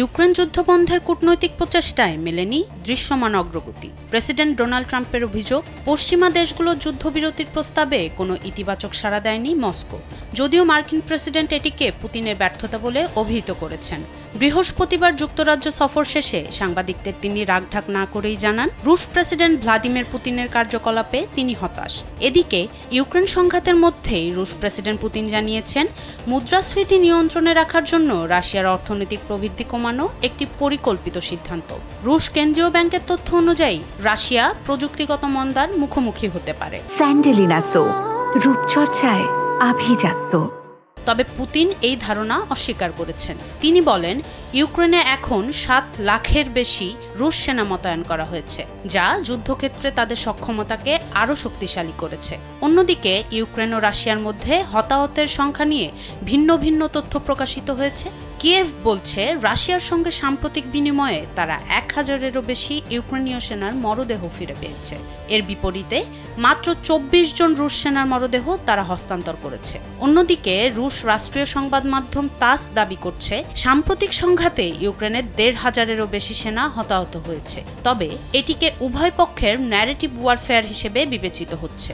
Ukraine যুদ্ধ বন্ধের কূটনৈতিক প্রচেষ্টায় মেলেনি দৃশ্যমান অগ্রগতি। প্রেসিডেন্ট ডোনাল্ড ট্রাম্পের অভিযোগ, পশ্চিমা যুদ্ধবিরতির যুদ্ধবিরতির প্রস্তাবে কোনো ইতিবাচক সাড়া দেয়নি মস্কো, যদিও মার্কিন প্রেসিডেন্ট এটিকে পুতিনের ব্যর্থতা বলে অভিহিত করেছেন। বৃহস্পতিবার যুক্তরাজ্য সফর শেষে সাংবাদিকদের তিনি রাগঢাক না করেই জানান, রুশ প্রেসিডেন্ট ভ্লাদিমির পুতিনের কার্যকলাপে তিনি হতাশ। এদিকে ইউক্রেন সংঘাতের মধ্যেই রুশ প্রেসিডেন্ট পুতিন জানিয়েছেন, মুদ্রাস্ফীতি নিয়ন্ত্রণে রাখার জন্য রাশিয়ার অর্থনৈতিক প্রবৃদ্ধি কমানো একটি পরিকল্পিত সিদ্ধান্ত। রুশ কেন্দ্রীয় ব্যাংকের তথ্য অনুযায়ী রাশিয়া প্রযুক্তিগত মন্দার মুখোমুখি হতে পারে। স্যান্ডেলিনা সো, রূপচর্চায় আভিজাত্য। তবে পুতিন এই ধারণা অস্বীকার করেছেন। তিনি বলেন, ইউক্রেনে এখন 7 লাখের বেশি রুশ সেনা মোতায়েন করা হয়েছে, যা যুদ্ধক্ষেত্রে তাদের সক্ষমতাকে আরও শক্তিশালী করেছে। অন্যদিকে ইউক্রেন ও রাশিয়ার মধ্যে হতাহতের সংখ্যা নিয়ে ভিন্ন ভিন্ন তথ্য প্রকাশিত হয়েছে। কিয়েভ বলছে, রাশিয়ার সঙ্গে সাম্প্রতিক বিনিময়ে তারা 1000-এরও বেশি ইউক্রেনীয় সেনার মরদেহ ফিরে পেয়েছে। এর বিপরীতে মাত্র 24 জন রুশ সেনার মরদেহ তারা হস্তান্তর করেছে। অন্যদিকে রুশ রাষ্ট্রীয় সংবাদ মাধ্যম তাস দাবি করছে, সাম্প্রতিক সংঘাতে ইউক্রেনের 1500-এরও বেশি সেনা হতাহত হয়েছে। তবে এটিকে উভয় পক্ষের ন্যারেটিভ ওয়ারফেয়ার হিসেবে বিবেচিত হচ্ছে।